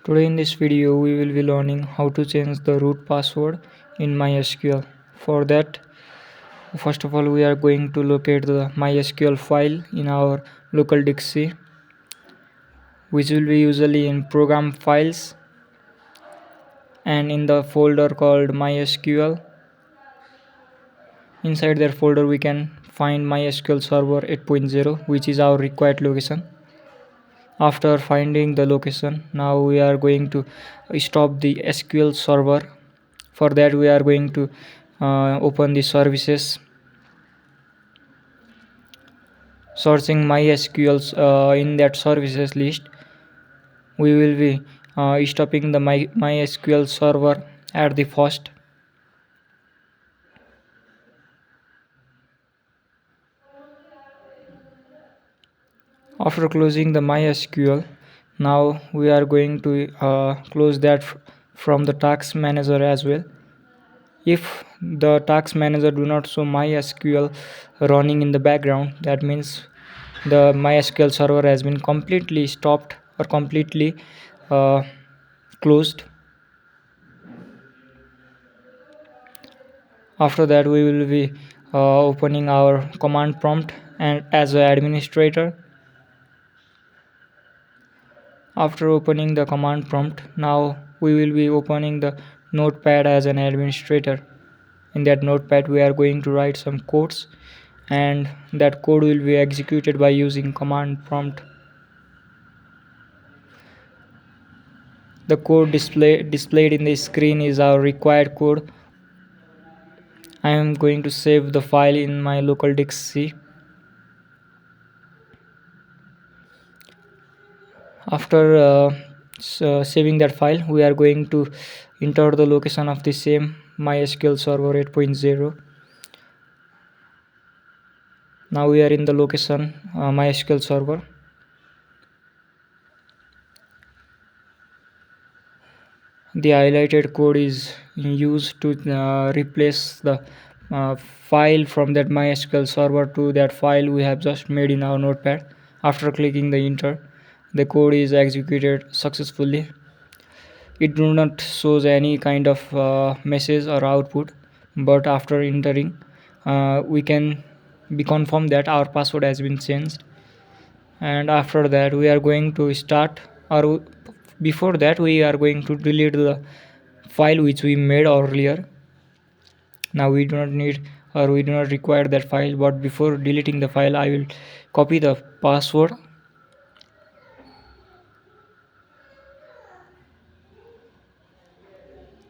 Today in this video we will be learning how to change the root password in MySQL. For that, first of all we are going to locate the MySQL file in our local disk C, which will be usually in program files and in the folder called MySQL. Inside that folder we can find MySQL server 8.0, which is our required location. After finding the location, now we are going to stop the SQL server. For that we are going to open the services, searching MySQL. In that services list we will be stopping the MySQL server at the first. After closing the MySQL, now we are going to close that from the task manager as well. If the task manager do not show MySQL running in the background, that means the MySQL server has been completely stopped or completely uh, closed. After that we will be opening our command prompt and as an administrator. After opening the command prompt, now we will be opening the notepad as an administrator. In that notepad we are going to write some codes, and that code will be executed by using command prompt. The code displayed in the screen is our required code. I am going to save the file in my local disk C. After saving that file, we are going to enter the location of the same MySQL server 8.0. Now we are in the location MySQL server. The highlighted code is used to replace the file from that MySQL server to that file we have just made in our notepad. After clicking the enter, the code is executed successfully. It do not shows any kind of message or output, but after entering we can be confirmed that our password has been changed. And after that we are going to start, or before that we are going to delete the file which we made earlier. Now we do not need, or we do not require that file, but before deleting the file I will copy the password.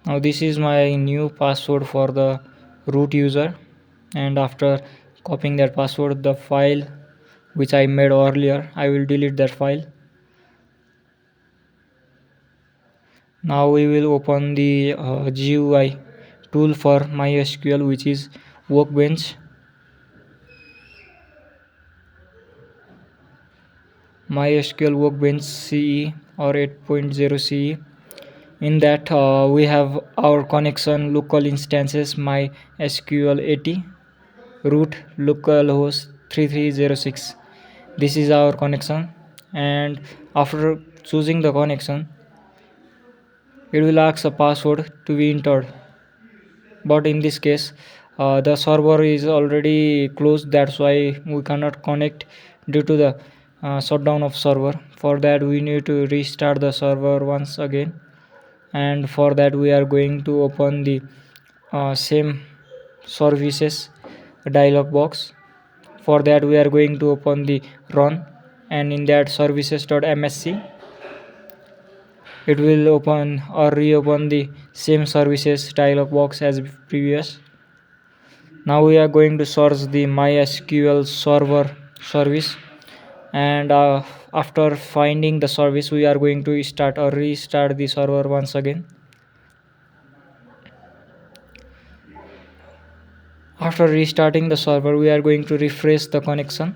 Now this is my new password for the root user, and after copying that password, the file which I made earlier, I will delete that file. Now we will open the GUI tool for MySQL, which is Workbench. MySQL Workbench CE or 8.0 CE. In that we have our connection local instances MySQL 80, root localhost 3306. This is our connection, and after choosing the connection it will ask a password to be entered. But in this case the server is already closed, that's why we cannot connect due to the shutdown of server. For that we need to restart the server once again, and for that we are going to open the same services dialog box. For that we are going to open the run, and in that services.msc it will open or reopen the same services dialog box as previous. Now we are going to search the MySQL server service, and after finding the service we are going to start or restart the server once again. After restarting the server we are going to refresh the connection,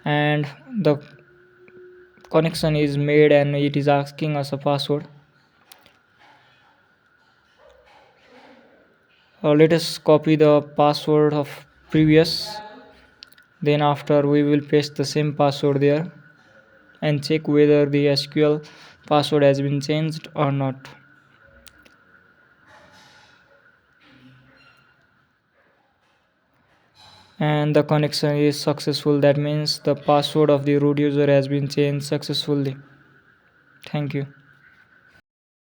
and the connection is made and it is asking us a password. Let us copy the password of previous, then after we will paste the same password there and check whether the SQL password has been changed or not. And the connection is successful. That means the password of the root user has been changed successfully. Thank you.